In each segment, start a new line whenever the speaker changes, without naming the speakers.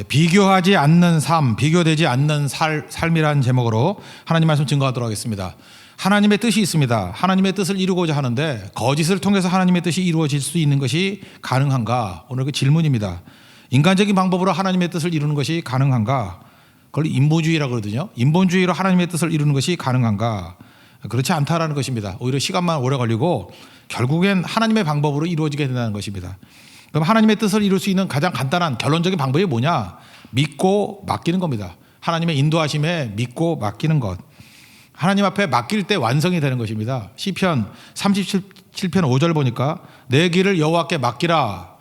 비교하지 않는 삶, 비교되지 않는 삶이란 제목으로 하나님 말씀 증거하도록 하겠습니다. 하나님의 뜻이 있습니다. 하나님의 뜻을 이루고자 하는데 거짓을 통해서 하나님의 뜻이 이루어질 수 있는 것이 가능한가? 오늘 그 질문입니다. 인간적인 방법으로 하나님의 뜻을 이루는 것이 가능한가? 그걸 인본주의라고 그러거든요. 인본주의로 하나님의 뜻을 이루는 것이 가능한가? 그렇지 않다라는 것입니다. 오히려 시간만 오래 걸리고 결국엔 하나님의 방법으로 이루어지게 된다는 것입니다. 그럼 하나님의 뜻을 이룰 수 있는 가장 간단한 결론적인 방법이 뭐냐? 믿고 맡기는 겁니다. 하나님의 인도하심에 믿고 맡기는 것. 하나님 앞에 맡길 때 완성이 되는 것입니다. 시편 37편 5절 보니까 내 길을 여호와께 맡기라.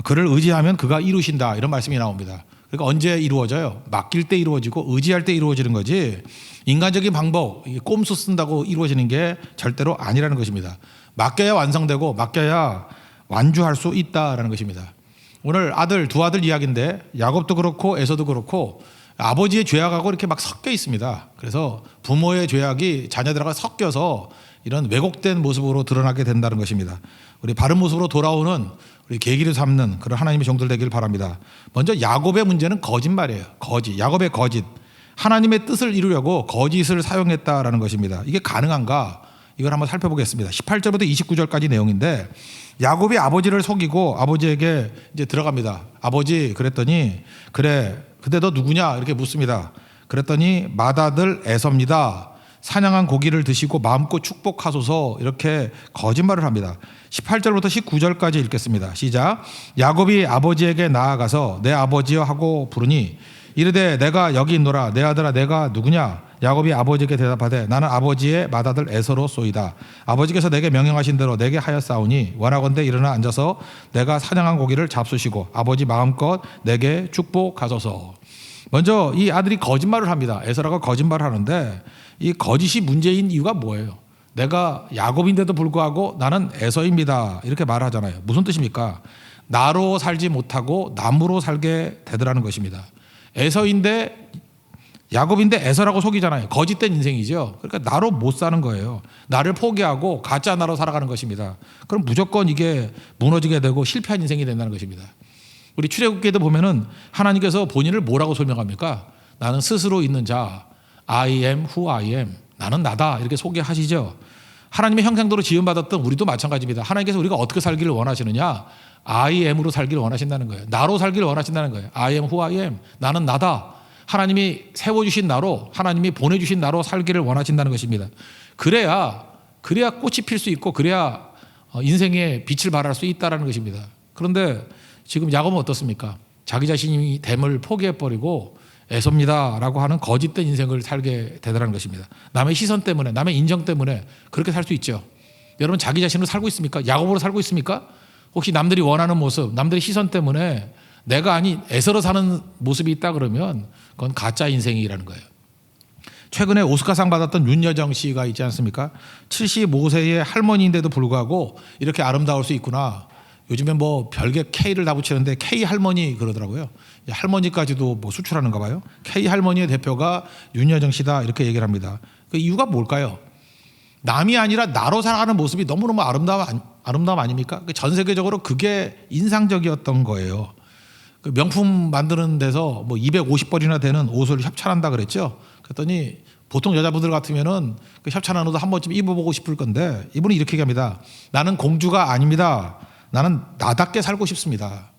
그를 의지하면 그가 이루신다. 이런 말씀이 나옵니다. 그러니까 언제 이루어져요? 맡길 때 이루어지고 의지할 때 이루어지는 거지 인간적인 방법, 꼼수 쓴다고 이루어지는 게 절대로 아니라는 것입니다. 맡겨야 완성되고 맡겨야 완주할 수 있다라는 것입니다. 오늘 두 아들 이야기인데 야곱도 그렇고 에서도 그렇고 아버지의 죄악하고 이렇게 막 섞여 있습니다. 그래서 부모의 죄악이 자녀들하고 섞여서 이런 왜곡된 모습으로 드러나게 된다는 것입니다. 우리 바른 모습으로 돌아오는 우리 계기를 삼는 그런 하나님의 종들 되길 바랍니다. 먼저 야곱의 문제는 거짓말이에요. 야곱의 거짓. 하나님의 뜻을 이루려고 거짓을 사용했다라는 것입니다. 이게 가능한가? 이걸 한번 살펴보겠습니다. 18절부터 29절까지 내용인데 야곱이 아버지를 속이고 아버지에게 이제 들어갑니다. 아버지 그랬더니 그래 근데 너 누구냐 이렇게 묻습니다. 그랬더니 맏아들 에서입니다. 사냥한 고기를 드시고 마음껏 축복하소서 이렇게 거짓말을 합니다. 18절부터 19절까지 읽겠습니다. 시작. 야곱이 아버지에게 나아가서 내 아버지여 하고 부르니 이르되 내가 여기 있노라. 내 아들아 내가 누구냐? 야곱이 아버지에게 대답하되 나는 아버지의 맏아들 에서로소이다. 아버지께서 내게 명령하신 대로 내게 하였사오니 원하건대 일어나 앉아서 내가 사냥한 고기를 잡수시고 아버지 마음껏 내게 축복하소서. 먼저 이 아들이 거짓말을 합니다. 에서라가 거짓말을 하는데 이 거짓이 문제인 이유가 뭐예요? 내가 야곱인데도 불구하고 나는 에서입니다. 이렇게 말하잖아요. 무슨 뜻입니까? 나로 살지 못하고 남으로 살게 되더라는 것입니다. 에서인데 야곱인데 에서라고 속이잖아요. 거짓된 인생이죠. 그러니까 나로 못 사는 거예요. 나를 포기하고 가짜 나로 살아가는 것입니다. 그럼 무조건 이게 무너지게 되고 실패한 인생이 된다는 것입니다. 우리 출애굽기에도 보면은 하나님께서 본인을 뭐라고 설명합니까? 나는 스스로 있는 자, I am who I am. 나는 나다 이렇게 소개하시죠. 하나님의 형상대로 지음받았던 우리도 마찬가지입니다. 하나님께서 우리가 어떻게 살기를 원하시느냐? I am으로 살기를 원하신다는 거예요. 나로 살기를 원하신다는 거예요. I am who I am. 나는 나다. 하나님이 세워주신 나로, 하나님이 보내주신 나로 살기를 원하신다는 것입니다. 그래야 꽃이 필 수 있고 그래야 인생의 빛을 발할 수 있다는 것입니다. 그런데 지금 야곱은 어떻습니까? 자기 자신이 됨을 포기해버리고 에서입니다라고 하는 거짓된 인생을 살게 되더라는 것입니다. 남의 시선 때문에, 남의 인정 때문에 그렇게 살 수 있죠. 여러분 자기 자신으로 살고 있습니까? 야곱으로 살고 있습니까? 혹시 남들이 원하는 모습, 남들의 시선 때문에 내가 아닌 에서로 사는 모습이 있다 그러면 그건 가짜 인생이라는 거예요. 최근에 오스카상 받았던 윤여정 씨가 있지 않습니까? 75세의 할머니인데도 불구하고 이렇게 아름다울 수 있구나. 요즘에 뭐 별개 K를 다 붙이는데 K 할머니 그러더라고요. 할머니까지도 뭐 수출하는가 봐요. K 할머니의 대표가 윤여정 씨다 이렇게 얘기를 합니다. 그 이유가 뭘까요? 남이 아니라 나로 살아가는 모습이 너무너무 아름다움 아닙니까? 전 세계적으로 그게 인상적이었던 거예요. 그 명품 만드는 데서 뭐 250벌이나 되는 옷을 협찬한다 그랬죠. 그랬더니 보통 여자분들 같으면은 그 협찬한 옷을 한 번쯤 입어보고 싶을 건데 이분은 이렇게 얘기합니다. 나는 공주가 아닙니다. 나는 나답게 살고 싶습니다.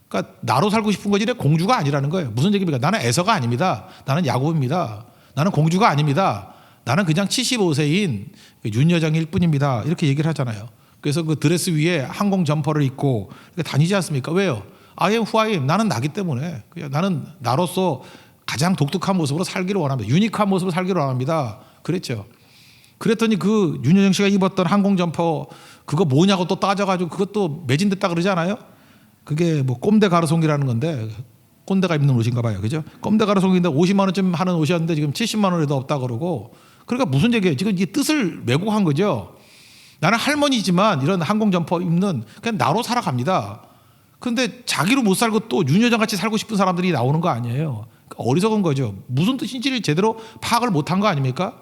그러니까 나로 살고 싶은 거지 공주가 아니라는 거예요. 무슨 얘기입니까? 나는 에서가 아닙니다. 나는 야곱입니다. 나는 공주가 아닙니다. 나는 그냥 75세인 윤여정일 뿐입니다. 이렇게 얘기를 하잖아요. 그래서 그 드레스 위에 항공 점퍼를 입고 다니지 않습니까? 왜요? I am who I am. 나는 나기 때문에. 나는 나로서 가장 독특한 모습으로 살기를 원합니다. 유니크한 모습으로 살기를 원합니다. 그랬죠. 그랬더니 그 윤여정 씨가 입었던 항공 점퍼 그거 뭐냐고 또 따져가지고 그것도 매진됐다 그러지 않아요? 그게 뭐 꼼대 가르송이라는 건데 꼰대가 입는 옷인가 봐요. 그죠? 꼼대 가르송인데 50만 원쯤 하는 옷이었는데 지금 70만 원에도 없다 그러고 그러니까 무슨 얘기예요? 지금 이 뜻을 왜곡한 거죠. 나는 할머니지만 이런 항공 점퍼 입는 그냥 나로 살아갑니다. 그런데 자기로 못 살고 또 윤여정 같이 살고 싶은 사람들이 나오는 거 아니에요. 어리석은 거죠. 무슨 뜻인지를 제대로 파악을 못한 거 아닙니까?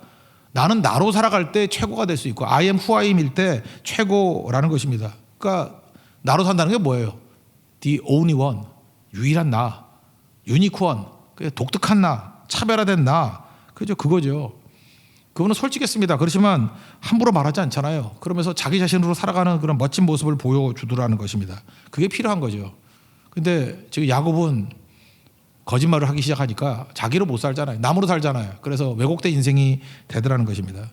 나는 나로 살아갈 때 최고가 될 수 있고 I am who I am일 때 최고라는 것입니다. 그러니까 나로 산다는 게 뭐예요? The only one, 유일한 나. 유니콘, 독특한 나, 차별화된 나, 그거죠. 그분은 솔직했습니다. 그렇지만 함부로 말하지 않잖아요. 그러면서 자기 자신으로 살아가는 그런 멋진 모습을 보여주더라는 것입니다. 그게 필요한 거죠. 근데 지금 야곱은 거짓말을 하기 시작하니까 자기로 못 살잖아요. 남으로 살잖아요. 그래서 왜곡된 인생이 되더라는 것입니다.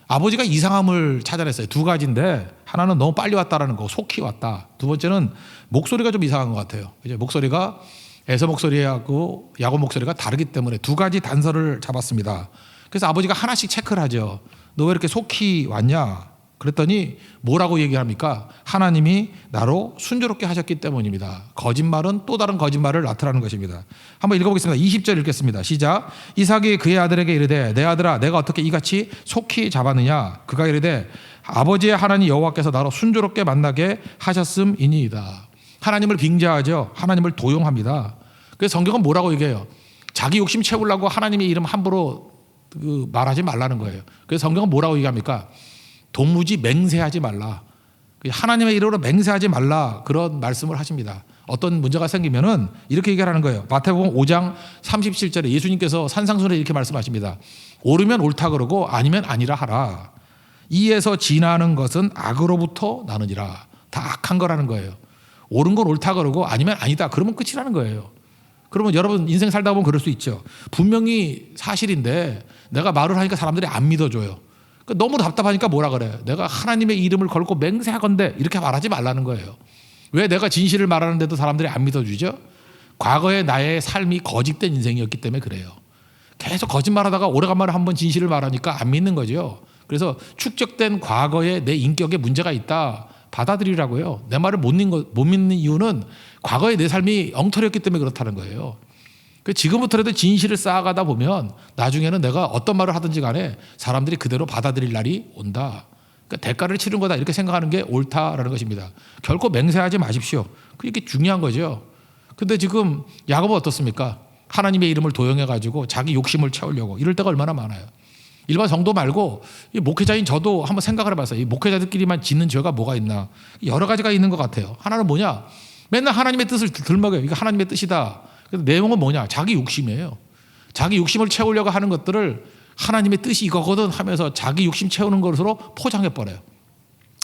아버지가 이상함을 찾아냈어요. 두 가지인데 하나는 너무 빨리 왔다라는 거, 속히 왔다. 두 번째는 목소리가 좀 이상한 것 같아요. 이제 목소리가 에서 목소리하고 야곱 목소리가 다르기 때문에 두 가지 단서를 잡았습니다. 그래서 아버지가 하나씩 체크를 하죠. 너 왜 이렇게 속히 왔냐? 그랬더니 뭐라고 얘기합니까? 하나님이 나로 순조롭게 하셨기 때문입니다. 거짓말은 또 다른 거짓말을 나타내는 것입니다. 한번 읽어보겠습니다. 20절 읽겠습니다. 시작. 이삭이 그의 아들에게 이르되 내 아들아 내가 어떻게 이같이 속히 잡았느냐? 그가 이르되 아버지의 하나님 여호와께서 나로 순조롭게 만나게 하셨음이니이다. 하나님을 빙자하죠. 하나님을 도용합니다. 그래서 성경은 뭐라고 얘기해요? 자기 욕심 채우려고 하나님의 이름 함부로 말하지 말라는 거예요. 그래서 성경은 뭐라고 얘기합니까? 도무지 맹세하지 말라. 하나님의 이름으로 맹세하지 말라. 그런 말씀을 하십니다. 어떤 문제가 생기면은 이렇게 얘기하는 거예요. 마태복음 5장 37절에 예수님께서 산상순에 이렇게 말씀하십니다. 옳으면 옳다 그러고 아니면 아니라 하라. 이에서 지나는 것은 악으로부터 나느니라. 다 악한 거라는 거예요. 옳은 건 옳다 그러고 아니면 아니다. 그러면 끝이라는 거예요. 그러면 여러분 인생 살다 보면 그럴 수 있죠. 분명히 사실인데 내가 말을 하니까 사람들이 안 믿어줘요. 그러니까 너무 답답하니까 뭐라 그래요? 내가 하나님의 이름을 걸고 맹세하건대 이렇게 말하지 말라는 거예요. 왜 내가 진실을 말하는데도 사람들이 안 믿어주죠? 과거의 나의 삶이 거짓된 인생이었기 때문에 그래요. 계속 거짓말하다가 오래간만에 한번 진실을 말하니까 안 믿는 거죠. 그래서 축적된 과거에 내 인격에 문제가 있다. 받아들이라고요. 내 말을 못 믿는 이유는 과거의 내 삶이 엉터리였기 때문에 그렇다는 거예요. 지금부터라도 진실을 쌓아가다 보면 나중에는 내가 어떤 말을 하든지 간에 사람들이 그대로 받아들일 날이 온다. 그러니까 대가를 치른 거다 이렇게 생각하는 게 옳다라는 것입니다. 결코 맹세하지 마십시오. 그게 중요한 거죠. 근데 지금 야곱은 어떻습니까? 하나님의 이름을 도용해가지고 자기 욕심을 채우려고 이럴 때가 얼마나 많아요. 일반 성도 말고 이 목회자인 저도 한번 생각을 해봤어요. 이 목회자들끼리만 짓는 죄가 뭐가 있나. 여러 가지가 있는 것 같아요. 하나는 뭐냐. 맨날 하나님의 뜻을 들먹여요. 이거 하나님의 뜻이다. 그래서 내용은 뭐냐. 자기 욕심이에요. 자기 욕심을 채우려고 하는 것들을 하나님의 뜻이 이거거든 하면서 자기 욕심 채우는 것으로 포장해버려요.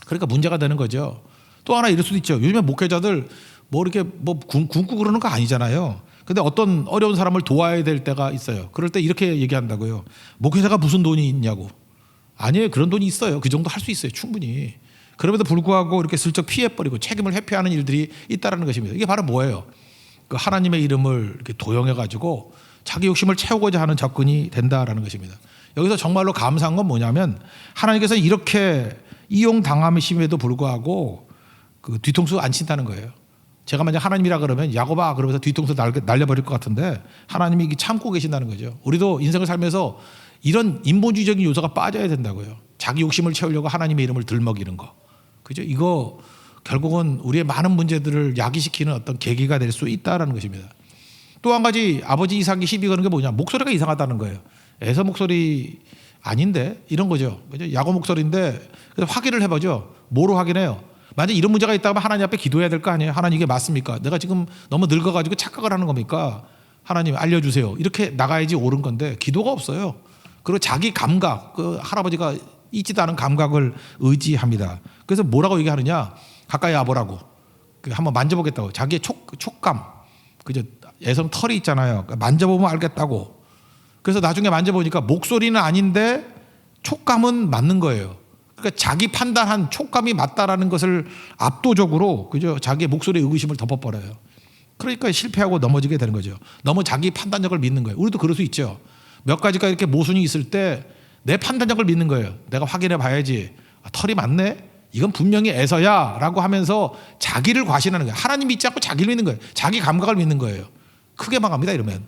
그러니까 문제가 되는 거죠. 또 하나 이럴 수도 있죠. 요즘에 목회자들 뭐 이렇게 뭐 굶고 그러는 거 아니잖아요. 근데 어떤 어려운 사람을 도와야 될 때가 있어요. 그럴 때 이렇게 얘기한다고요. 목회자가 무슨 돈이 있냐고. 아니에요. 그런 돈이 있어요. 그 정도 할 수 있어요. 충분히. 그럼에도 불구하고 이렇게 슬쩍 피해버리고 책임을 회피하는 일들이 있다는 것입니다. 이게 바로 뭐예요? 그 하나님의 이름을 이렇게 도용해가지고 자기 욕심을 채우고자 하는 접근이 된다라는 것입니다. 여기서 정말로 감사한 건 뭐냐면 하나님께서 이렇게 이용당함임에도 불구하고 그 뒤통수 안 친다는 거예요. 제가 만약 하나님이라 그러면 야곱아 그러면서 뒤통수 날려버릴 것 같은데 하나님이 이게 참고 계신다는 거죠. 우리도 인생을 살면서 이런 인본주의적인 요소가 빠져야 된다고요. 자기 욕심을 채우려고 하나님의 이름을 들먹이는 거. 그죠? 이거 결국은 우리의 많은 문제들을 야기시키는 어떤 계기가 될 수 있다는 것입니다. 또 한 가지 아버지 이삭이 시비 거는 게 뭐냐. 목소리가 이상하다는 거예요. 에서 목소리 아닌데 이런 거죠. 그죠? 야곱 목소리인데 그래서 확인을 해보죠. 뭐로 확인해요? 만약 이런 문제가 있다면 하나님 앞에 기도해야 될 거 아니에요. 하나님 이게 맞습니까? 내가 지금 너무 늙어가지고 착각을 하는 겁니까? 하나님 알려주세요. 이렇게 나가야지 옳은 건데 기도가 없어요. 그리고 자기 감각, 그 할아버지가 있지도 않은 감각을 의지합니다. 그래서 뭐라고 얘기하느냐? 가까이 와보라고. 한번 만져보겠다고. 자기의 촉감. 그죠? 애성 털이 있잖아요. 만져보면 알겠다고. 그래서 나중에 만져보니까 목소리는 아닌데 촉감은 맞는 거예요. 그러니까 자기 판단한 촉감이 맞다라는 것을 압도적으로 그죠? 자기의 목소리의 의구심을 덮어버려요. 그러니까 실패하고 넘어지게 되는 거죠. 너무 자기 판단력을 믿는 거예요. 우리도 그럴 수 있죠. 몇 가지가 이렇게 모순이 있을 때 내 판단력을 믿는 거예요. 내가 확인해 봐야지. 털이 맞네? 이건 분명히 에서야 라고 하면서 자기를 과신하는 거예요. 하나님 믿지 않고 자기를 믿는 거예요. 자기 감각을 믿는 거예요. 크게 망합니다. 이러면.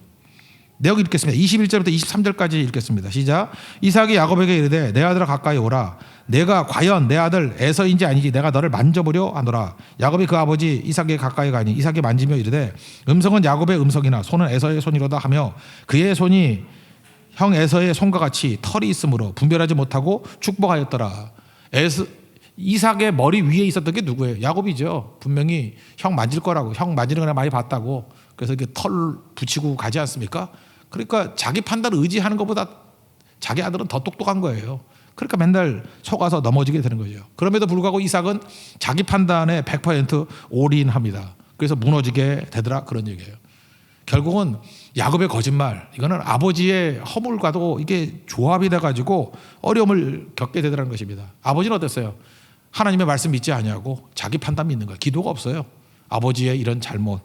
내용 읽겠습니다. 21절부터 23절까지 읽겠습니다. 시작. 이삭이 야곱에게 이르되 내 아들아 가까이 오라. 내가 과연 내 아들 에서인지 아니지 내가 너를 만져보려 하노라. 야곱이 그 아버지 이삭에게 가까이 가니 이삭이 만지며 이르되 음성은 야곱의 음성이나 손은 에서의 손이로다 하며 그의 손이 형 에서의 손과 같이 털이 있으므로 분별하지 못하고 축복하였더라. 이삭의 머리 위에 있었던 게 누구예요? 야곱이죠. 분명히 형 만질 거라고. 형 만지는 거 많이 봤다고. 그래서 이렇게 털 붙이고 가지 않습니까? 그러니까 자기 판단을 의지하는 것보다 자기 아들은 더 똑똑한 거예요. 그러니까 맨날 속아서 넘어지게 되는 거죠. 그럼에도 불구하고 이삭은 자기 판단에 100% 올인합니다. 그래서 무너지게 되더라 그런 얘기예요. 결국은 야곱의 거짓말, 이거는 아버지의 허물과도 이게 조합이 돼가지고 어려움을 겪게 되더라는 것입니다. 아버지는 어땠어요? 하나님의 말씀 믿지 아니하고 자기 판단 믿는 거예요. 기도가 없어요. 아버지의 이런 잘못.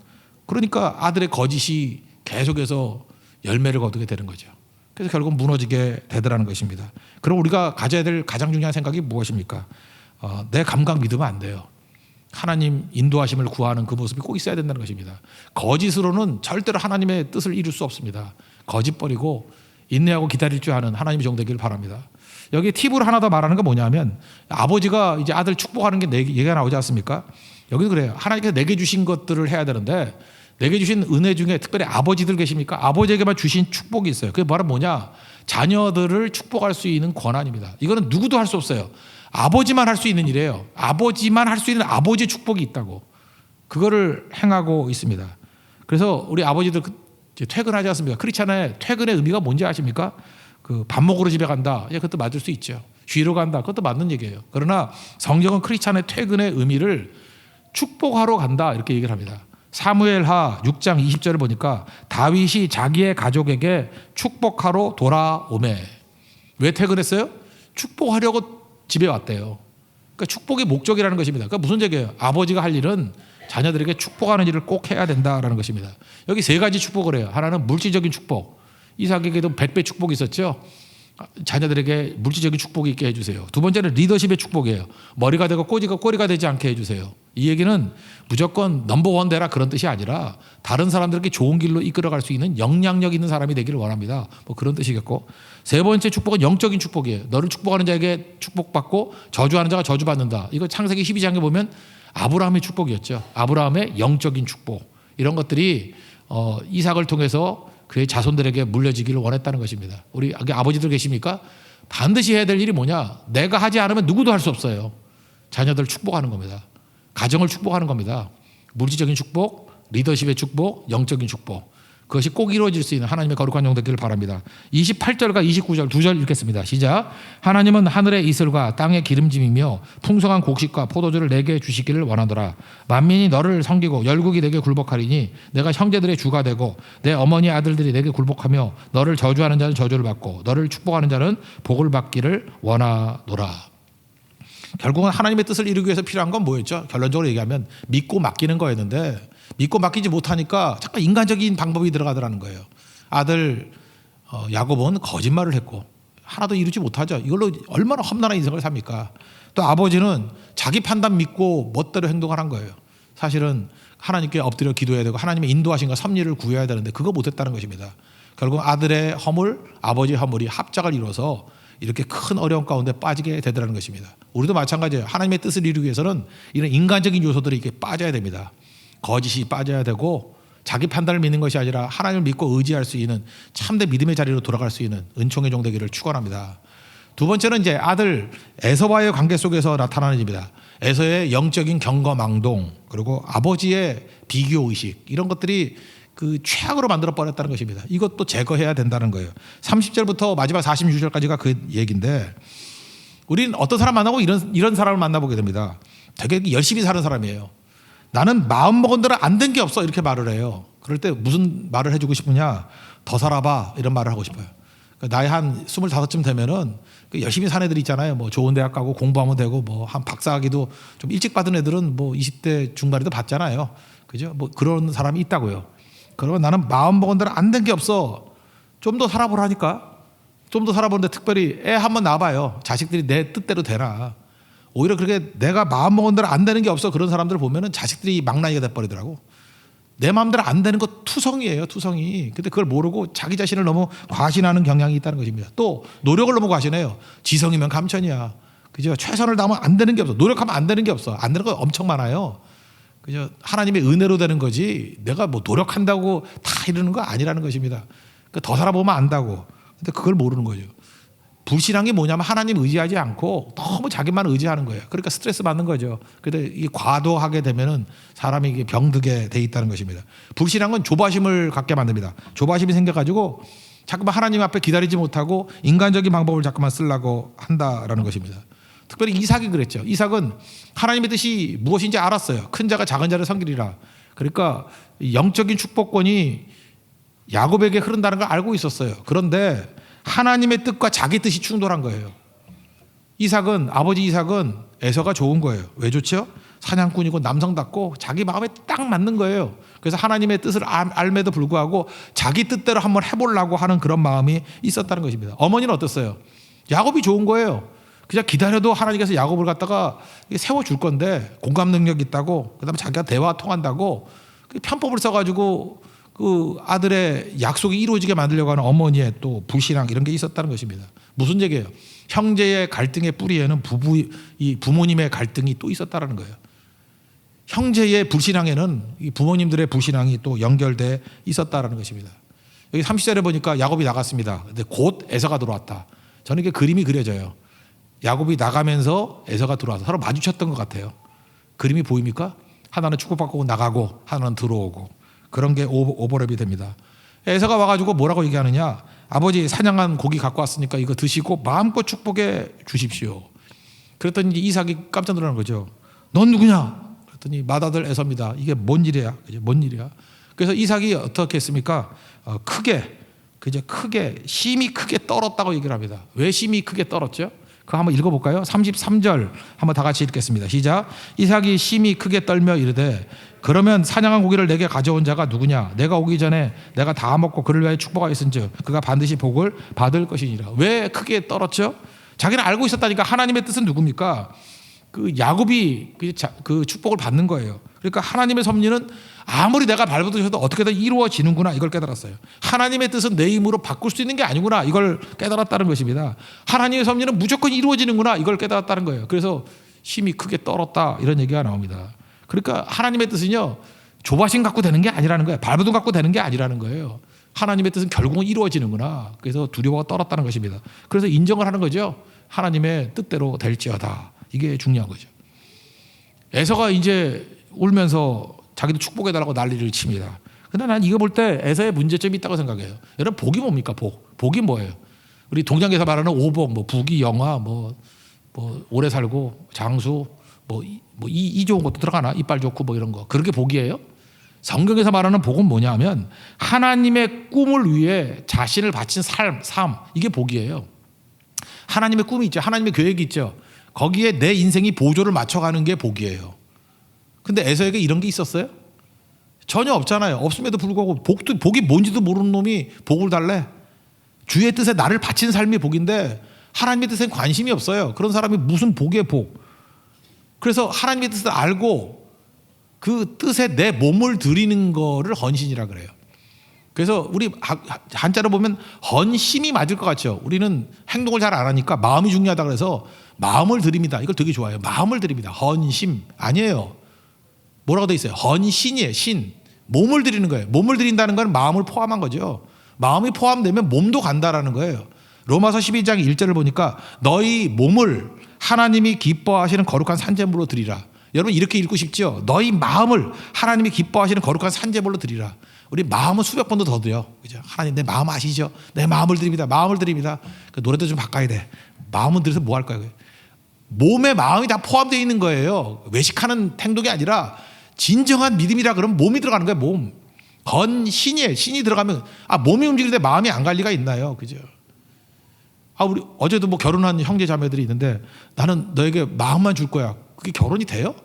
그러니까 아들의 거짓이 계속해서 열매를 거두게 되는 거죠. 그래서 결국 무너지게 되더라는 것입니다. 그럼 우리가 가져야 될 가장 중요한 생각이 무엇입니까? 내 감각 믿으면 안 돼요. 하나님 인도하심을 구하는 그 모습이 꼭 있어야 된다는 것입니다. 거짓으로는 절대로 하나님의 뜻을 이룰 수 없습니다. 거짓 버리고 인내하고 기다릴 줄 아는 하나님의 종 되기를 바랍니다. 여기 팁으로 하나 더 말하는 건 뭐냐면 아버지가 이제 아들 축복하는 게 얘기가 나오지 않습니까? 여기도 그래요. 하나님께서 내게 주신 것들을 해야 되는데 내게 주신 은혜 중에 특별히 아버지들 계십니까? 아버지에게만 주신 축복이 있어요. 그게 바로 뭐냐? 자녀들을 축복할 수 있는 권한입니다. 이거는 누구도 할 수 없어요. 아버지만 할 수 있는 일이에요. 아버지만 할 수 있는 아버지 축복이 있다고. 그거를 행하고 있습니다. 그래서 우리 아버지들 퇴근하지 않습니까? 크리스찬의 퇴근의 의미가 뭔지 아십니까? 그 밥 먹으러 집에 간다. 예, 그것도 맞을 수 있죠. 쉬러 간다. 그것도 맞는 얘기예요. 그러나 성경은 크리스찬의 퇴근의 의미를 축복하러 간다 이렇게 얘기를 합니다. 사무엘하 6장 20절을 보니까 다윗이 자기의 가족에게 축복하러 돌아오매. 왜 퇴근했어요? 축복하려고 집에 왔대요. 그러니까 축복의 목적이라는 것입니다. 그러니까 무슨 얘기예요? 아버지가 할 일은 자녀들에게 축복하는 일을 꼭 해야 된다라는 것입니다. 여기 세 가지 축복을 해요. 하나는 물질적인 축복. 이삭에게도 100배 축복이 있었죠. 자녀들에게 물질적인 축복이 있게 해주세요. 두 번째는 리더십의 축복이에요. 머리가 되고 꼬리가 되지 않게 해주세요. 이 얘기는 무조건 넘버원 되라 그런 뜻이 아니라 다른 사람들에게 좋은 길로 이끌어갈 수 있는 영향력 있는 사람이 되기를 원합니다. 뭐 그런 뜻이겠고, 세 번째 축복은 영적인 축복이에요. 너를 축복하는 자에게 축복받고 저주하는 자가 저주받는다. 이거 창세기 12장에 보면 아브라함의 축복이었죠. 아브라함의 영적인 축복. 이런 것들이 이삭을 통해서 그의 자손들에게 물려지기를 원했다는 것입니다. 우리 아버지들 계십니까? 반드시 해야 될 일이 뭐냐? 내가 하지 않으면 누구도 할 수 없어요. 자녀들을 축복하는 겁니다. 가정을 축복하는 겁니다. 물질적인 축복, 리더십의 축복, 영적인 축복. 그것이 꼭 이루어질 수 있는 하나님의 거룩한 종 되기를 바랍니다. 28절과 29절 두 절 읽겠습니다. 시작. 하나님은 하늘의 이슬과 땅의 기름짐이며 풍성한 곡식과 포도주를 내게 주시기를 원하더라. 만민이 너를 섬기고 열국이 내게 굴복하리니 내가 형제들의 주가 되고 내 어머니 아들들이 내게 굴복하며 너를 저주하는 자는 저주를 받고 너를 축복하는 자는 복을 받기를 원하노라. 결국은 하나님의 뜻을 이루기 위해서 필요한 건 뭐였죠? 결론적으로 얘기하면 믿고 맡기는 거였는데 믿고 맡기지 못하니까 잠깐 인간적인 방법이 들어가더라는 거예요. 아들 야곱은 거짓말을 했고 하나도 이루지 못하죠. 이걸로 얼마나 험난한 인생을 삽니까? 또 아버지는 자기 판단 믿고 멋대로 행동하는 거예요. 사실은 하나님께 엎드려 기도해야 되고 하나님의 인도하심과 섭리를 구해야 되는데 그거 못했다는 것입니다. 결국 아들의 허물, 아버지의 허물이 합작을 이뤄서 이렇게 큰 어려움 가운데 빠지게 되더라는 것입니다. 우리도 마찬가지예요. 하나님의 뜻을 이루기 위해서는 이런 인간적인 요소들이 이렇게 빠져야 됩니다. 거짓이 빠져야 되고 자기 판단을 믿는 것이 아니라 하나님을 믿고 의지할 수 있는 참된 믿음의 자리로 돌아갈 수 있는 은총의 종 되기를 축원합니다. 두 번째는 이제 아들 에서와의 관계 속에서 나타나는 일입니다. 에서의 영적인 경거망동 그리고 아버지의 비교 의식 이런 것들이 그 최악으로 만들어 버렸다는 것입니다. 이것도 제거해야 된다는 거예요. 30절부터 마지막 46절까지가 그 얘기인데 우리는 어떤 사람 만나고 이런 사람을 만나보게 됩니다. 되게 열심히 사는 사람이에요. 나는 마음 먹은 대로 안 된 게 없어 이렇게 말을 해요. 그럴 때 무슨 말을 해주고 싶으냐? 더 살아봐 이런 말을 하고 싶어요. 그러니까 나이 한 25쯤 되면은 열심히 산 애들 있잖아요. 뭐 좋은 대학 가고 공부하면 되고 뭐 한 박사학위도 좀 일찍 받은 애들은 뭐 20대 중반에도 받잖아요. 그죠? 뭐 그런 사람이 있다고요. 그러면 나는 마음 먹은 대로 안 된 게 없어. 좀 더 살아보라니까. 좀 더 살아보는데 특별히 애 한번 낳아봐요. 자식들이 내 뜻대로 되나. 오히려 그렇게 내가 마음 먹은 대로 안 되는 게 없어 그런 사람들을 보면은 자식들이 망나니가 돼버리더라고. 내 마음대로 안 되는 거 투성이에요. 투성이. 근데 그걸 모르고 자기 자신을 너무 과신하는 경향이 있다는 것입니다. 또 노력을 너무 과신해요. 지성이면 감천이야. 그죠? 최선을 다하면 안 되는 게 없어. 노력하면 안 되는 게 없어. 안 되는 거 엄청 많아요. 그죠? 하나님의 은혜로 되는 거지 내가 뭐 노력한다고 다 이러는 거 아니라는 것입니다. 그러니까 더 살아보면 안다고. 근데 그걸 모르는 거죠. 불신앙이 뭐냐면 하나님 의지하지 않고 너무 자기만 의지하는 거예요. 그러니까 스트레스 받는 거죠. 근데 이 과도하게 되면은 사람이 이게 병들게 돼 있다는 것입니다. 불신앙은 조바심을 갖게 만듭니다. 조바심이 생겨가지고 자꾸만 하나님 앞에 기다리지 못하고 인간적인 방법을 자꾸만 쓰려고 한다라는 것입니다. 특별히 이삭이 그랬죠. 이삭은 하나님의 뜻이 무엇인지 알았어요. 큰 자가 작은 자를 섬기리라. 그러니까 영적인 축복권이 야곱에게 흐른다는 걸 알고 있었어요. 그런데 하나님의 뜻과 자기 뜻이 충돌한 거예요. 아버지 이삭은 에서가 좋은 거예요. 왜 좋죠? 사냥꾼이고 남성답고 자기 마음에 딱 맞는 거예요. 그래서 하나님의 뜻을 알매도 불구하고 자기 뜻대로 한번 해보려고 하는 그런 마음이 있었다는 것입니다. 어머니는 어땠어요? 야곱이 좋은 거예요. 그냥 기다려도 하나님께서 야곱을 갖다가 세워줄 건데 공감 능력이 있다고, 그다음에 자기가 대화 통한다고 편법을 써가지고 그 아들의 약속이 이루어지게 만들려고 하는 어머니의 또 불신앙 이런 게 있었다는 것입니다. 무슨 얘기예요? 형제의 갈등의 뿌리에는 이 부모님의 갈등이 또 있었다는 거예요. 형제의 불신앙에는 이 부모님들의 불신앙이 또 연결돼 있었다는 것입니다. 여기 30절에 보니까 야곱이 나갔습니다. 근데 곧 에서가 들어왔다. 저는 이게 그림이 그려져요. 야곱이 나가면서 에서가 들어와서 서로 마주쳤던 것 같아요. 그림이 보입니까? 하나는 축복받고 나가고 하나는 들어오고. 그런 게 오버랩이 됩니다. 에서가 와가지고 뭐라고 얘기하느냐? 아버지 사냥한 고기 갖고 왔으니까 이거 드시고 마음껏 축복해 주십시오. 그랬더니 이삭이 깜짝 놀라는 거죠. 넌 누구냐? 그랬더니 맏아들 에서입니다. 이게 뭔 일이야? 뭔 일이야? 그래서 이삭이 어떻게 했습니까? 크게 심히 크게 떨었다고 얘기를 합니다. 왜 심히 크게 떨었죠? 그거 한번 읽어볼까요? 33절 한번 다 같이 읽겠습니다. 시작. 이삭이 심히 크게 떨며 이르되 그러면 사냥한 고기를 내게 가져온 자가 누구냐? 내가 오기 전에 내가 다 먹고 그를 위하여 축복하였은즉 그가 반드시 복을 받을 것이니라. 왜 크게 떨었죠? 자기는 알고 있었다니까. 하나님의 뜻은 누굽니까? 그 야곱이 그 축복을 받는 거예요. 그러니까 하나님의 섭리는 아무리 내가 발버둥쳐도 어떻게든 이루어지는구나, 이걸 깨달았어요. 하나님의 뜻은 내 힘으로 바꿀 수 있는 게 아니구나, 이걸 깨달았다는 것입니다. 하나님의 섭리는 무조건 이루어지는구나, 이걸 깨달았다는 거예요. 그래서 힘이 크게 떨었다, 이런 얘기가 나옵니다. 그러니까 하나님의 뜻은요, 조바심 갖고 되는 게 아니라는 거예요. 발버둥 갖고 되는 게 아니라는 거예요. 하나님의 뜻은 결국은 이루어지는구나. 그래서 두려워가 떨었다는 것입니다. 그래서 인정을 하는 거죠. 하나님의 뜻대로 될지어다. 이게 중요한 거죠. 에서가 이제 울면서 자기도 축복해달라고 난리를 칩니다. 근데 난 이거 볼 때 에서의 문제점이 있다고 생각해요. 여러분, 복이 뭡니까? 복이 뭐예요? 우리 동양에서 말하는 오복, 뭐 부귀, 영화, 뭐 오래 살고 장수, 이 좋은 것도 들어가나? 이빨 좋고 뭐 이런 거. 그런 게 복이에요? 성경에서 말하는 복은 뭐냐면 하나님의 꿈을 위해 자신을 바친 삶, 이게 복이에요. 하나님의 꿈이 있죠. 하나님의 계획이 있죠. 거기에 내 인생이 보조를 맞춰가는 게 복이에요. 근데 에서에게 이런 게 있었어요? 전혀 없잖아요. 없음에도 불구하고 복이 뭔지도 모르는 놈이 복을 달래? 주의 뜻에 나를 바친 삶이 복인데 하나님의 뜻에 관심이 없어요. 그런 사람이 무슨 복의 복? 그래서 하나님의 뜻을 알고 그 뜻에 내 몸을 드리는 거를 헌신이라 그래요. 그래서 우리 한자로 보면 헌심이 맞을 것 같죠. 우리는 행동을 잘 안 하니까 마음이 중요하다 그래서 마음을 드립니다. 이걸 되게 좋아해요. 마음을 드립니다. 헌심 아니에요. 뭐라고 돼 있어요? 헌신이에요. 신. 몸을 드리는 거예요. 몸을 드린다는 건 마음을 포함한 거죠. 마음이 포함되면 몸도 간다라는 거예요. 로마서 12장 1절을 보니까 너희 몸을 하나님이 기뻐하시는 거룩한 산제물로 드리라. 여러분 이렇게 읽고 싶죠? 너희 마음을 하나님이 기뻐하시는 거룩한 산제물로 드리라. 우리 마음은 수백 번도 더 드려. 그죠? 하나님 내 마음 아시죠? 내 마음을 드립니다. 마음을 드립니다. 그 노래도 좀 바꿔야 돼. 마음은 들여서 뭐 할 거야? 몸에 마음이 다 포함되어 있는 거예요. 외식하는 행동이 아니라 진정한 믿음이라 그러면 몸이 들어가는 거예요. 몸. 헌신이에요. 신이 들어가면 몸이 움직이는데 마음이 안 갈 리가 있나요? 그죠? 우리 어제도 뭐 결혼한 형제 자매들이 있는데 나는 너에게 마음만 줄 거야. 그게 결혼이 돼요?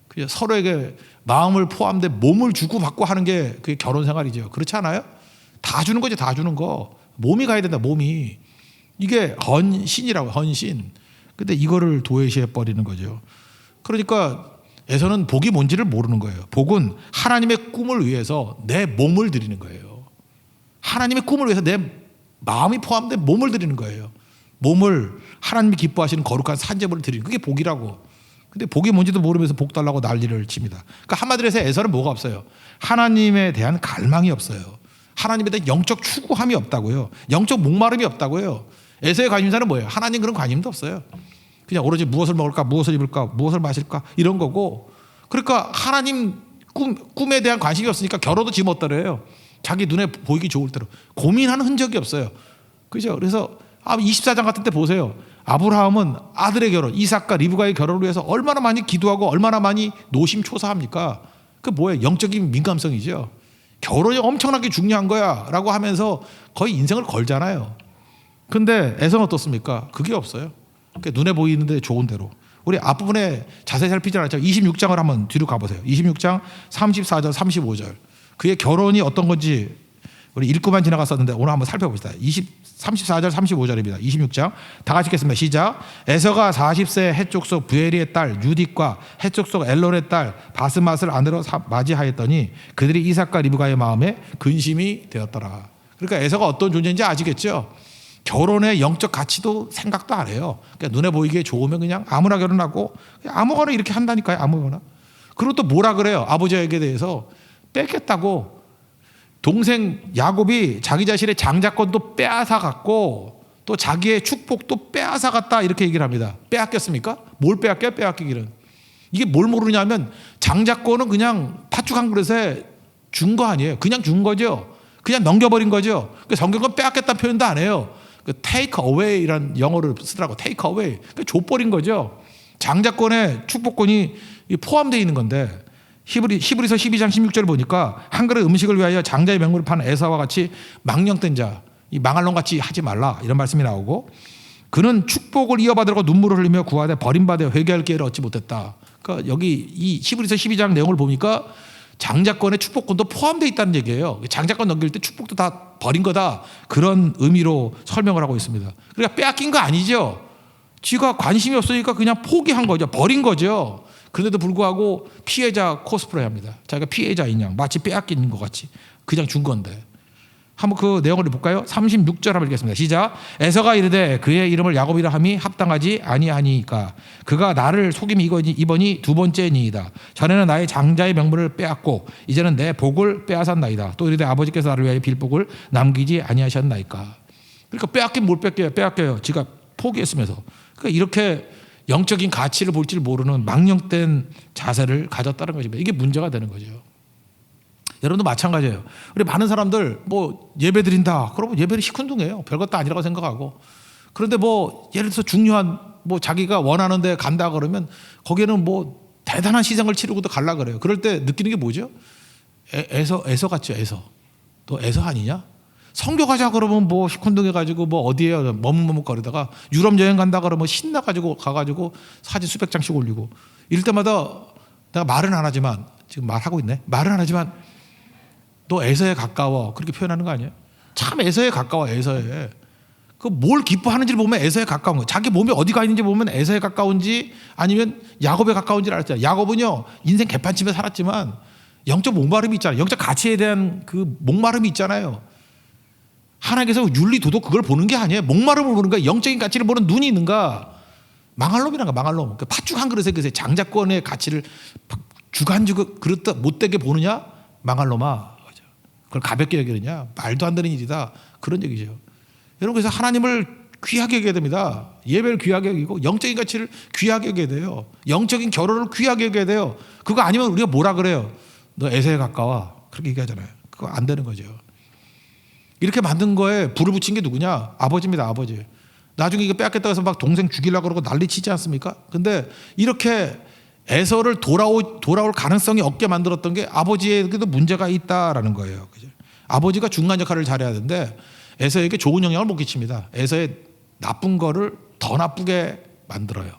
그죠? 서로에게 마음을 포함된 몸을 주고 받고 하는 게 그게 결혼 생활이죠. 그렇지 않아요? 다 주는 거죠. 다 주는 거. 몸이 가야 된다. 몸이. 이게 헌신이라고. 헌신. 근데 이거를 도외시해 버리는 거죠. 그러니까 에서는 복이 뭔지를 모르는 거예요. 복은 하나님의 꿈을 위해서 내 몸을 드리는 거예요. 하나님의 꿈을 위해서 내 마음이 포함된 몸을 드리는 거예요. 몸을 하나님이 기뻐하시는 거룩한 산제물을 드리는 그게 복이라고. 근데 복이 뭔지도 모르면서 복 달라고 난리를 칩니다. 그러니까 한마디로 해서 에서는 뭐가 없어요? 하나님에 대한 갈망이 없어요. 하나님에 대한 영적 추구함이 없다고요. 영적 목마름이 없다고요. 에서의 관심사는 뭐예요? 하나님 그런 관심도 없어요. 그냥 오로지 무엇을 먹을까, 무엇을 입을까, 무엇을 마실까 이런 거고. 그러니까 하나님 꿈에 대한 관심이 없으니까 결혼도 지멋대로예요. 자기 눈에 보이기 좋을 대로 고민하는 흔적이 없어요. 그죠? 그래서 24장 같은 때 보세요. 아브라함은 아들의 결혼, 이삭과 리브가의 결혼을 위해서 얼마나 많이 기도하고 얼마나 많이 노심초사합니까? 그 뭐예요? 영적인 민감성이죠. 결혼이 엄청나게 중요한 거야 라고 하면서 거의 인생을 걸잖아요. 근데 에서는 어떻습니까? 그게 없어요. 그러니까 눈에 보이는데 좋은 대로. 우리 앞부분에 자세히 살피지 않았죠. 26장을 한번 뒤로 가보세요. 26장 34절 35절. 그의 결혼이 어떤 건지 우리 읽고만 지나갔었는데 오늘 한번 살펴봅시다. 34절 35절입니다. 26장 다 같이 읽겠습니다. 시작. 에서가 40세 해족속 부에리의 딸 유딕과 해족속 엘론의 딸 바스맛을 아내로 맞이하였더니 그들이 이삭과 리브가의 마음에 근심이 되었더라. 그러니까 에서가 어떤 존재인지 아시겠죠? 결혼의 영적 가치도 생각도 안 해요. 그러니까 눈에 보이기에 좋으면 그냥 아무나 결혼하고 아무거나 이렇게 한다니까요. 아무거나. 그리고 또 뭐라 그래요? 아버지에게 대해서 뺏겠다고. 동생 야곱이 자기 자신의 장자권도 빼앗아 갔고 또 자기의 축복도 빼앗아 갔다 이렇게 얘기를 합니다. 빼앗겼습니까? 뭘 빼앗겨요? 빼앗기기는. 이게 뭘 모르냐면 장자권은 그냥 팥죽 한 그릇에 준 거 아니에요. 그냥 준 거죠. 그냥 넘겨버린 거죠. 성경은 빼앗겼다는 표현도 안 해요. take away라는 영어를 쓰더라고. take away. 줘버린 거죠. 장자권에 축복권이 포함되어 있는 건데 히브리서 12장 16절을 보니까 한 그릇 음식을 위하여 장자의 명물을 파는 에사와 같이 망령된 자, 이 망할 놈 같이 하지 말라 이런 말씀이 나오고 그는 축복을 이어받으려고 눈물을 흘리며 구하되 버림받아 회개할 기회를 얻지 못했다. 그러니까 여기 이 히브리서 12장 내용을 보니까 장자권에 축복권도 포함되어 있다는 얘기예요. 장자권 넘길 때 축복도 다 버린 거다. 그런 의미로 설명을 하고 있습니다. 그러니까 빼앗긴 거 아니죠. 지가 관심이 없으니까 그냥 포기한 거죠. 버린 거죠. 그런데도 불구하고 피해자 코스프레 합니다. 자기가 피해자인 양 마치 빼앗긴 것 같이 그냥 준 건데. 한번 그 내용을 볼까요? 36절 한번 읽겠습니다. 시작. 에서가 이르되 그의 이름을 야곱이라 함이 합당하지 아니하니까 그가 나를 속임이 이번이 두 번째니이다. 전에는 나의 장자의 명분을 빼앗고 이제는 내 복을 빼앗았나이다. 또 이르되 아버지께서 나를 위하여 빌복을 남기지 아니하셨나이까. 그러니까 빼앗긴 뭘 뺏겨요? 빼앗겨요. 지가 포기했으면서. 그러니까 이렇게 영적인 가치를 볼 줄 모르는 망령된 자세를 가졌다는 것입니다. 이게 문제가 되는 거죠. 여러분도 마찬가지예요. 우리 많은 사람들 뭐 예배 드린다. 그러면 예배는 시큰둥해요. 별것도 아니라고 생각하고. 그런데 뭐 예를 들어서 중요한 뭐 자기가 원하는 데 간다 그러면 거기에는 뭐 대단한 희생을 치르고도 갈라 그래요. 그럴 때 느끼는 게 뭐죠? 애서 같죠. 애서. 또 애서 아니냐? 성교 가자 그러면 뭐 시큰둥해가지고 뭐 어디에 머뭇머뭇거리다가 유럽 여행 간다 그러면 신나가지고 가가지고 사진 수백 장씩 올리고 이럴 때마다 내가 말은 안 하지만 지금 말하고 있네. 말은 안 하지만 너 에서에 가까워 그렇게 표현하는 거 아니에요? 참 에서에 가까워. 에서에 그 뭘 기뻐하는지를 보면 에서에 가까운 거. 자기 몸이 어디가 있는지 보면 에서에 가까운지 아니면 야곱에 가까운지를 알았잖아요. 야곱은요 인생 개판집에 살았지만 영적 목마름이 있잖아요. 영적 가치에 대한 그 목마름이 있잖아요. 하나님께서 윤리 도덕 그걸 보는 게 아니에요. 목마름을 보는 거야. 영적인 가치를 보는 눈이 있는가? 망할 놈이란가 망할 놈. 그 팥죽 한 그릇에 그 장자권의 가치를 주간주 그릇 못되게 보느냐? 망할 놈아. 그걸 가볍게 여기느냐? 말도 안 되는 일이다. 그런 얘기죠. 여러분 그래서 하나님을 귀하게 여겨야 됩니다. 예배를 귀하게 여기고 영적인 가치를 귀하게 여겨야 돼요. 영적인 결혼을 귀하게 여겨야 돼요. 그거 아니면 우리가 뭐라 그래요? 너 에서에 가까워. 그렇게 얘기하잖아요. 그거 안 되는 거죠. 이렇게 만든 거에 불을 붙인 게 누구냐? 아버지입니다. 아버지. 나중에 이거 빼앗겠다고 해서 막 동생 죽이려고 그러고 난리 치지 않습니까? 근데 이렇게 에서를 돌아올 가능성이 없게 만들었던 게 아버지에게도 문제가 있다라는 거예요. 그죠? 아버지가 중간 역할을 잘해야 되는데 에서에게 좋은 영향을 못 끼칩니다. 에서의 나쁜 거를 더 나쁘게 만들어요.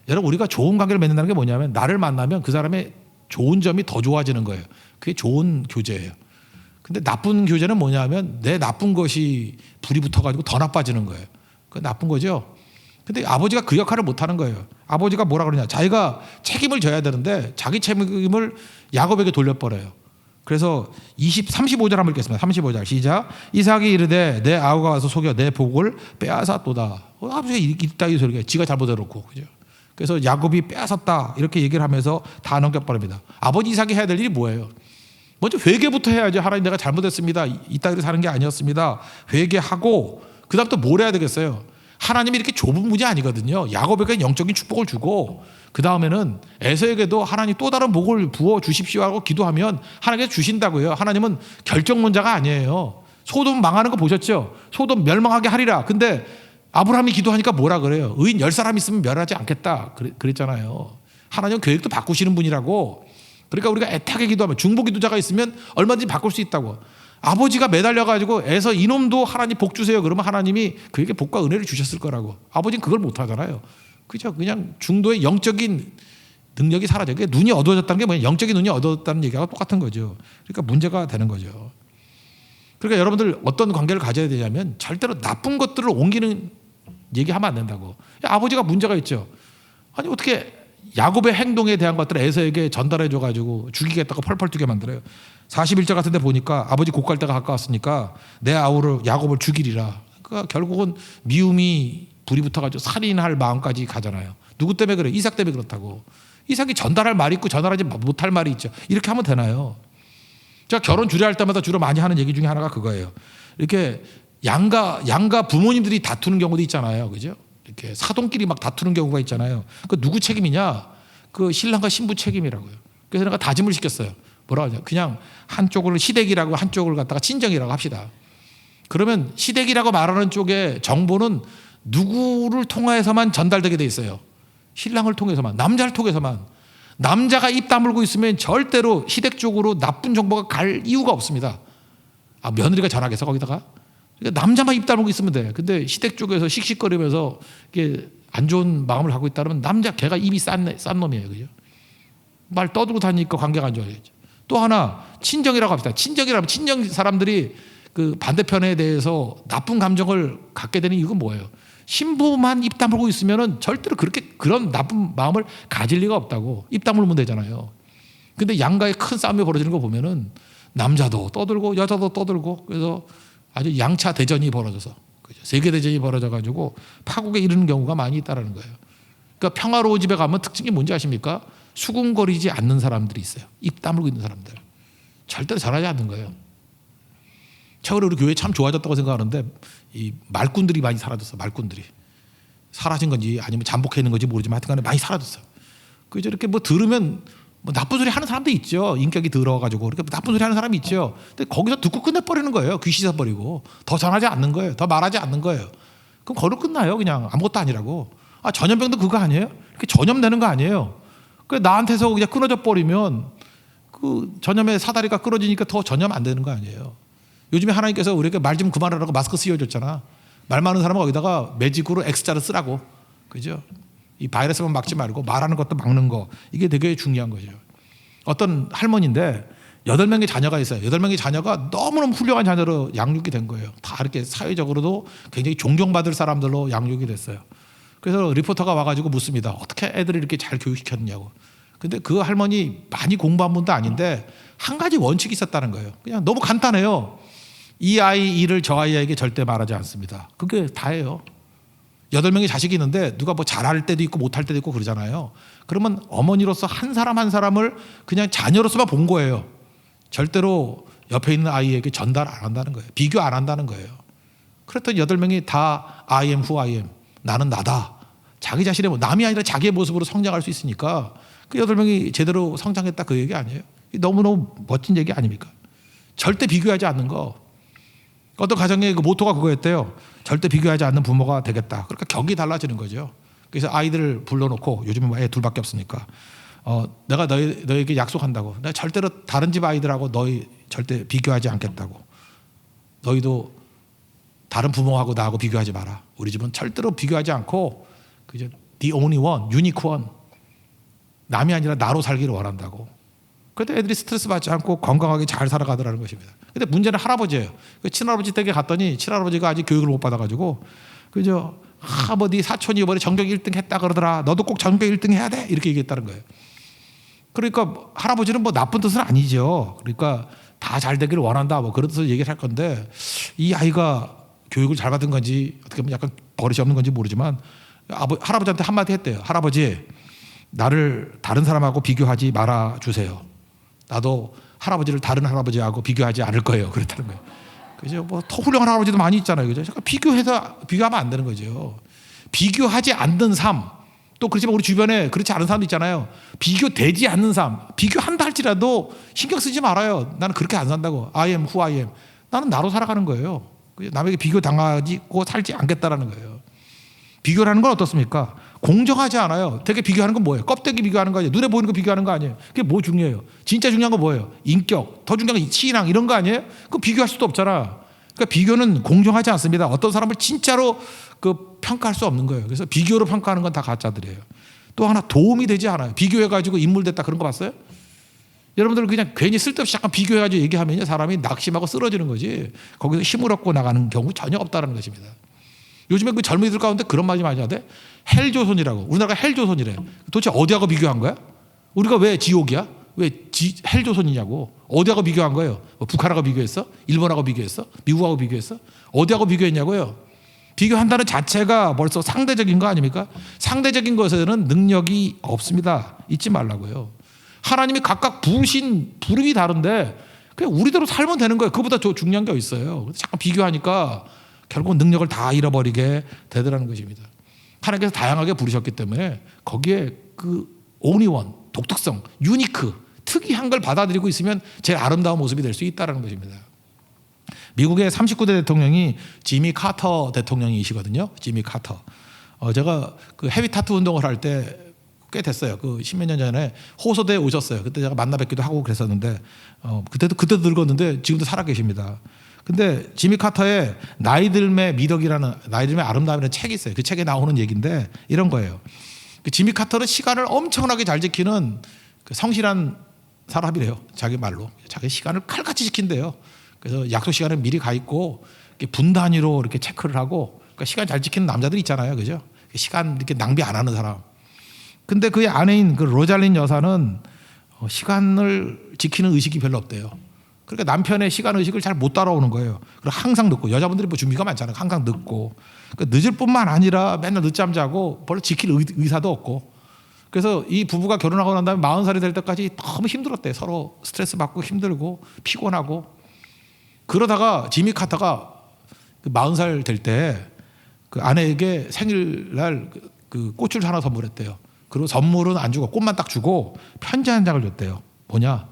여러분 우리가 좋은 관계를 맺는다는 게 뭐냐면 나를 만나면 그 사람의 좋은 점이 더 좋아지는 거예요. 그게 좋은 교제예요. 근데 나쁜 교제는 뭐냐면 내 나쁜 것이 불이 붙어가지고 더 나빠지는 거예요. 그건 나쁜 거죠. 근데 아버지가 그 역할을 못하는 거예요. 아버지가 뭐라 그러냐. 자기가 책임을 져야 되는데 자기 책임을 야곱에게 돌려버려요. 그래서 35절 한번 읽겠습니다. 35절 시작. 이삭이 이르되 내 아우가 와서 속여 내 복을 빼앗았도다. 아버지가 이따위 소리가 지가 잘못해놓고 그죠. 그래서 야곱이 빼앗았다 이렇게 얘기를 하면서 다 넘겨버립니다. 아버지 이삭이 해야 될 일이 뭐예요? 먼저 회개부터 해야죠. 하나님 내가 잘못했습니다. 이따위로 사는 게 아니었습니다. 회개하고 그 다음 또 뭘 해야 되겠어요? 하나님이 이렇게 좁은 분이 아니거든요. 야곱에게 영적인 축복을 주고 그 다음에는 에서에게도 하나님 또 다른 복을 부어 주십시오 하고 기도하면 하나님께서 주신다고요. 하나님은 결정론자가 아니에요. 소돔 망하는 거 보셨죠? 소돔 멸망하게 하리라. 근데 아브라함이 기도하니까 뭐라 그래요? 의인 10사람 있으면 멸하지 않겠다 그랬잖아요. 하나님은 계획도 바꾸시는 분이라고. 그러니까 우리가 애타게 기도하면 중보 기도자가 있으면 얼마든지 바꿀 수 있다고. 아버지가 매달려가지고 에서 이놈도 하나님 복 주세요. 그러면 하나님이 그에게 복과 은혜를 주셨을 거라고. 아버지는 그걸 못 하잖아요. 그죠? 그냥 중도의 영적인 능력이 사라져요. 눈이 어두워졌다는 게 뭐냐? 영적인 눈이 어두워졌다는 얘기하고 똑같은 거죠. 그러니까 문제가 되는 거죠. 그러니까 여러분들 어떤 관계를 가져야 되냐면 절대로 나쁜 것들을 옮기는 얘기하면 안 된다고. 아버지가 문제가 있죠. 아니 어떻게 야곱의 행동에 대한 것들을 에서에게 전달해 줘가지고 죽이겠다고 펄펄 뛰게 만들어요. 41절 같은 데 보니까 아버지 곧 갈 때가 가까웠으니까 내 아우를 야곱을 죽이리라. 그러니까 결국은 미움이 불이 붙어가지고 살인할 마음까지 가잖아요. 누구 때문에 그래? 이삭 때문에 그렇다고. 이삭이 전달할 말이 있고 전달하지 못할 말이 있죠. 이렇게 하면 되나요? 제가 결혼 주례할 때마다 주로 많이 하는 얘기 중에 하나가 그거예요. 이렇게 양가 부모님들이 다투는 경우도 있잖아요. 그죠? 이렇게 사돈끼리 막 다투는 경우가 있잖아요. 그 누구 책임이냐? 그 신랑과 신부 책임이라고요. 그래서 내가 다짐을 시켰어요. 뭐라 하냐? 그냥 한쪽을 시댁이라고 한쪽을 갖다가 친정이라고 합시다. 그러면 시댁이라고 말하는 쪽에 정보는 누구를 통해서만 전달되게 돼 있어요. 신랑을 통해서만, 남자를 통해서만. 남자가 입 다물고 있으면 절대로 시댁 쪽으로 나쁜 정보가 갈 이유가 없습니다. 며느리가 전화해서 거기다가 그러니까 남자만 입 다물고 있으면 돼. 근데 시댁 쪽에서 씩씩거리면서 이게 안 좋은 마음을 갖고 있다면 남자 걔가 입이 싼 놈이에요, 그죠? 말 떠들고 다니니까 관계가 안 좋아야죠. 또 하나 친정이라고 합시다. 친정이라면 친정 사람들이 그 반대편에 대해서 나쁜 감정을 갖게 되는 이유가 뭐예요? 신부만 입 다물고 있으면은 절대로 그런 나쁜 마음을 가질 리가 없다고. 입 다물면 되잖아요. 근데 양가에 큰 싸움이 벌어지는 거 보면은 남자도 떠들고 여자도 떠들고 그래서 아주 양차 대전이 벌어져서 세계 대전이 벌어져 가지고 파국에 이르는 경우가 많이 있다라는 거예요. 그러니까 평화로운 집에 가면 특징이 뭔지 아십니까? 수군거리지 않는 사람들이 있어요. 입 다물고 있는 사람들. 절대로 잘하지 않는 거예요. 최근에 우리 교회 참 좋아졌다고 생각하는데 이 말꾼들이 많이 사라졌어. 말꾼들이 사라진 건지 아니면 잠복해 있는 건지 모르지만 하여튼간에 많이 사라졌어요. 그래서 이렇게 뭐 들으면 뭐 나쁜 소리 하는 사람도 있죠. 인격이 더러워가지고 그렇게 나쁜 소리 하는 사람이 있죠. 근데 거기서 듣고 끝내버리는 거예요. 귀 씻어버리고 더 전하지 않는 거예요. 더 말하지 않는 거예요. 그럼 거로 끝나요. 그냥 아무것도 아니라고. 전염병도 그거 아니에요? 이렇게 전염되는 거 아니에요? 그 나한테서 그냥 끊어져 버리면 그 전염의 사다리가 끊어지니까 더 전염 안 되는 거 아니에요? 요즘에 하나님께서 우리에게 말 좀 그만하라고 마스크 씌워줬잖아. 말 많은 사람은 거기다가 매직으로 X자를 쓰라고. 그죠? 이 바이러스만 막지 말고 말하는 것도 막는 거. 이게 되게 중요한 거죠. 어떤 할머니인데 8명의 자녀가 있어요. 8명의 자녀가 너무너무 훌륭한 자녀로 양육이 된 거예요. 다 이렇게 사회적으로도 굉장히 존경받을 사람들로 양육이 됐어요. 그래서 리포터가 와가지고 묻습니다. 어떻게 애들을 이렇게 잘 교육시켰냐고. 근데 그 할머니 많이 공부한 분도 아닌데 한 가지 원칙이 있었다는 거예요. 그냥 너무 간단해요. 이 아이 일을 저 아이에게 절대 말하지 않습니다. 그게 다예요. 8명의 자식이 있는데 누가 뭐 잘할 때도 있고 못할 때도 있고 그러잖아요. 그러면 어머니로서 한 사람 한 사람을 그냥 자녀로서만 본 거예요. 절대로 옆에 있는 아이에게 전달 안 한다는 거예요. 비교 안 한다는 거예요. 그랬더니 8명이 다 I am who I am. 나는 나다. 자기 자신의 남이 아니라 자기의 모습으로 성장할 수 있으니까 그 8명이 제대로 성장했다 그 얘기 아니에요? 너무너무 멋진 얘기 아닙니까? 절대 비교하지 않는 거. 어떤 가정의 그 모토가 그거였대요. 절대 비교하지 않는 부모가 되겠다. 그러니까 격이 달라지는 거죠. 그래서 아이들을 불러놓고 요즘에 뭐 애 둘밖에 없으니까 내가 너에게 약속한다고. 내가 절대로 다른 집 아이들하고 너희 절대 비교하지 않겠다고. 너희도 다른 부모하고 나하고 비교하지 마라. 우리 집은 절대로 비교하지 않고 그저 the only one, unique one. 남이 아니라 나로 살기를 원한다고. 그때 애들이 스트레스 받지 않고 건강하게 잘 살아가더라는 것입니다. 근데 문제는 할아버지예요. 친할아버지 댁에 갔더니 친할아버지가 아직 교육을 못 받아가지고 그저 뭐 네 사촌이 이번에 전교 1등 했다 그러더라. 너도 꼭 전교 1등 해야 돼. 이렇게 얘기했다는 거예요. 그러니까 할아버지는 뭐 나쁜 뜻은 아니죠. 그러니까 다 잘 되기를 원한다. 뭐 그런 뜻으로 얘기를 할 건데 이 아이가 교육을 잘 받은 건지 어떻게 보면 약간 버릇이 없는 건지 모르지만 할아버지한테 한마디 했대요. 할아버지, 나를 다른 사람하고 비교하지 말아 주세요. 나도 할아버지를 다른 할아버지하고 비교하지 않을 거예요. 그랬다는 거예요. 그죠? 뭐 더 훌륭한 할아버지도 많이 있잖아요. 그죠? 잠깐 비교하면 안 되는 거죠. 비교하지 않는 삶. 또 그렇지만 우리 주변에 그렇지 않은 사람도 있잖아요. 비교되지 않는 삶. 비교한다 할지라도 신경 쓰지 말아요. 나는 그렇게 안 산다고. I am who I am. 나는 나로 살아가는 거예요. 남에게 비교 당하고 살지 않겠다라는 거예요. 비교라는 건 어떻습니까? 공정하지 않아요. 되게 비교하는 건 뭐예요? 껍데기 비교하는 거 아니에요? 눈에 보이는 거 비교하는 거 아니에요? 그게 뭐 중요해요? 진짜 중요한 건 뭐예요? 인격, 더 중요한 건 신앙 이런 거 아니에요? 그거 비교할 수도 없잖아. 그러니까 비교는 공정하지 않습니다. 어떤 사람을 진짜로 평가할 수 없는 거예요. 그래서 비교로 평가하는 건 다 가짜들이에요. 또 하나 도움이 되지 않아요. 비교해가지고 인물됐다 그런 거 봤어요? 여러분들 그냥 괜히 쓸데없이 약간 비교해가지고 얘기하면 사람이 낙심하고 쓰러지는 거지 거기서 힘을 얻고 나가는 경우 전혀 없다는 것입니다. 요즘에 그 젊은이들 가운데 그런 말이 많이 하대. 헬조선이라고. 우리나라가 헬조선이래. 도대체 어디하고 비교한 거야? 우리가 왜 지옥이야? 왜 헬조선이냐고. 어디하고 비교한 거예요? 뭐 북한하고 비교했어? 일본하고 비교했어? 미국하고 비교했어? 어디하고 비교했냐고요? 비교한다는 자체가 벌써 상대적인 거 아닙니까? 상대적인 것에는 능력이 없습니다. 잊지 말라고요. 하나님이 각각 부르신 부름이 다른데 그냥 우리대로 살면 되는 거예요. 그보다 더 중요한 게 있어요. 잠깐 비교하니까 결국 능력을 다 잃어버리게 되더라는 것입니다. 하나님께서 다양하게 부르셨기 때문에 거기에 그 only one, 독특성, 유니크, 특이한 걸 받아들이고 있으면 제일 아름다운 모습이 될 수 있다는 것입니다. 미국의 39대 대통령이 지미 카터 대통령이시거든요. 지미 카터. 제가 그 헤비 타투 운동을 할 때 꽤 됐어요. 그 십몇 년 전에 호소대에 오셨어요. 그때 제가 만나 뵙기도 하고 그랬었는데 그때도 늙었는데 지금도 살아 계십니다. 근데 지미 카터의 나이들의 미덕이라는 나이들의 아름다움이라는 책이 있어요. 그 책에 나오는 얘기인데 이런 거예요. 그 지미 카터는 시간을 엄청나게 잘 지키는 그 성실한 사람이래요. 자기 말로. 자기 시간을 칼같이 지킨대요. 그래서 약속 시간에 미리 가 있고 분 단위로 이렇게 체크를 하고 그러니까 시간 잘 지키는 남자들 있잖아요. 그죠? 시간 이렇게 낭비 안 하는 사람. 근데 그의 아내인 그 로잘린 여사는 시간을 지키는 의식이 별로 없대요. 그러니까 남편의 시간 의식을 잘 못 따라오는 거예요. 그리고 항상 늦고 여자분들이 뭐 준비가 많잖아요. 항상 늦고 그러니까 늦을 뿐만 아니라 맨날 늦잠 자고 별로 지킬 의사도 없고 그래서 이 부부가 결혼하고 난 다음에 40살이 될 때까지 너무 힘들었대요. 서로 스트레스 받고 힘들고 피곤하고 그러다가 지미 카터가 40살 될 때 그 아내에게 생일날 그 꽃을 하나 선물했대요. 그리고 선물은 안 주고 꽃만 딱 주고 편지 한 장을 줬대요. 뭐냐?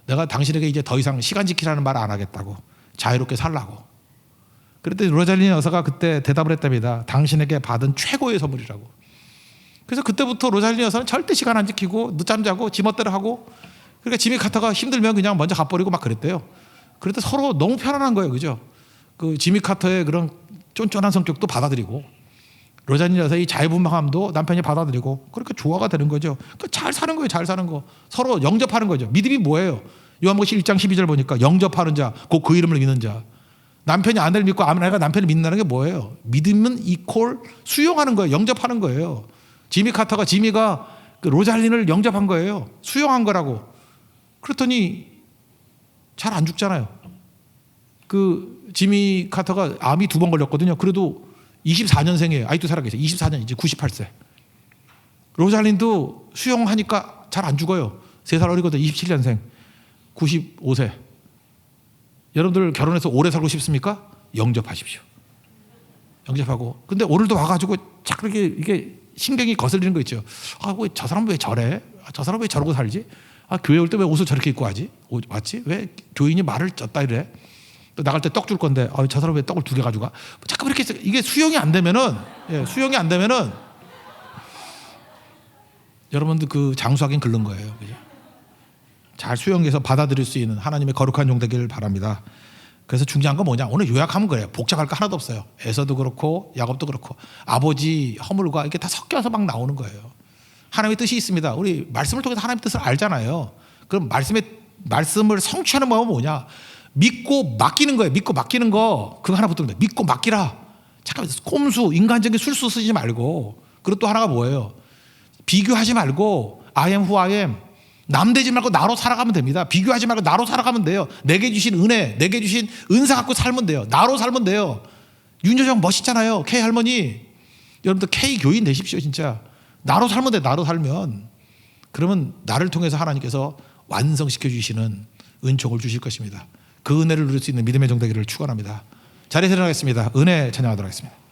내가 당신에게 이제 더 이상 시간 지키라는 말 안 하겠다고. 자유롭게 살라고. 그랬더니 로잘린 여사가 그때 대답을 했답니다. 당신에게 받은 최고의 선물이라고. 그래서 그때부터 로잘린 여사는 절대 시간 안 지키고 늦잠 자고 지멋대로 하고 그러니까 지미 카터가 힘들면 그냥 먼저 가버리고 막 그랬대요. 그래도 서로 너무 편안한 거예요. 그죠? 그 지미 카터의 그런 쫀쫀한 성격도 받아들이고 로잘린 여사의 자유분방함도 남편이 받아들이고 그렇게 조화가 되는 거죠. 그러니까 잘 사는 거예요. 잘 사는 거. 서로 영접하는 거죠. 믿음이 뭐예요? 요한복음 1장 12절 보니까 영접하는 자, 곧 그 이름을 믿는 자. 남편이 아내를 믿고 아내가 남편을 믿는다는 게 뭐예요? 믿음은 이퀄 수용하는 거예요. 영접하는 거예요. 지미가 그 로잘린을 영접한 거예요. 수용한 거라고. 그랬더니 잘 안 죽잖아요. 그 지미 카터가 암이 2번 걸렸거든요. 그래도 24년생이에요. 아직도 살아계세요. 24년 이제 98세. 로잘린도 수용하니까 잘 안 죽어요. 3살 어리거든. 27년생. 95세. 여러분들 결혼해서 오래 살고 싶습니까? 영접하십시오. 영접하고. 근데 오늘도 와가지고 자꾸 이게 신경이 거슬리는 거 있죠. 왜 저 사람 왜 저래? 저 사람 왜 저러고 살지? 교회 올 때 왜 옷을 저렇게 입고 하지? 맞지? 왜 교인이 말을 쪘다 이래? 또 나갈 때 떡 줄 건데 저 사람 왜 떡을 2개 가져가? 자꾸 이렇게 이게 수용이 안 되면은 여러분들 그 장수하긴 글른 거예요. 그죠? 잘 수용해서 받아들일 수 있는 하나님의 거룩한 종 되기를 바랍니다. 그래서 중요한 건 뭐냐? 오늘 요약하면 그래요. 복잡할 거 하나도 없어요. 에서도 그렇고 야곱도 그렇고 아버지 허물과 이렇게 다 섞여서 막 나오는 거예요. 하나님의 뜻이 있습니다. 우리 말씀을 통해서 하나님의 뜻을 알잖아요. 그럼 말씀을 성취하는 방법은 뭐냐? 믿고 맡기는 거예요. 믿고 맡기는 거 그거 하나 붙듭니다. 믿고 맡기라. 잠깐 꼼수 인간적인 술수 쓰지 말고 그리고 또 하나가 뭐예요? 비교하지 말고 I am who I am. 남 되지 말고 나로 살아가면 됩니다. 비교하지 말고 나로 살아가면 돼요. 내게 주신 은혜, 내게 주신 은사 갖고 살면 돼요. 나로 살면 돼요. 윤여정 멋있잖아요. K 할머니. 여러분들 K 교인 되십시오. 진짜. 나로 살면 돼. 나로 살면. 그러면 나를 통해서 하나님께서 완성시켜 주시는 은총을 주실 것입니다. 그 은혜를 누릴 수 있는 믿음의 종 되기를 축원합니다. 자리에서 일어나겠습니다. 은혜 찬양하도록 하겠습니다.